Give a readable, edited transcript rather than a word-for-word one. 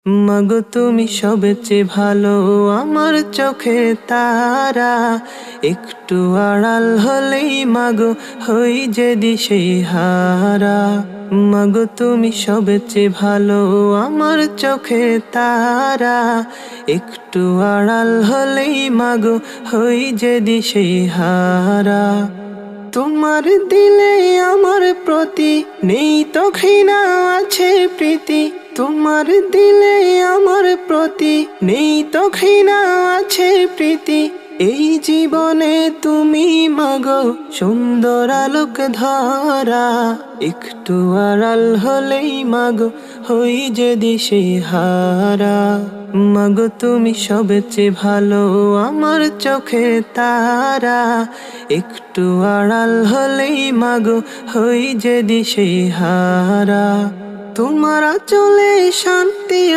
মাগো তুমি সবচেয়ে ভালো, আমার চোখে তারা। একটু আড়াল হলেই মাগো হই যে দিশেহারা। মাগো তুমি সবচেয়ে ভালো, আমার চোখে তারা। একটু আড়াল হলেই মাগো হই যে দিশেহারা। তোমার দিলে আমার প্রতি নেই তো ঘৃণা, আছে প্রীতি। তোমার দিলে আমার প্রতি নেই তো ঘৃণা, আছে প্রীতি। এই জীবনে তুমি মাগো সুন্দর আলোক ধরা। একটু আড়াল হলেই মাগো হই যে দিশেহারা। মাগো তুমি সবচেয়ে ভালো, আমার চোখে তারা। একটু আড়াল হলেই মাগো হই যে দিশেহারা। তোমার চলে শান্তি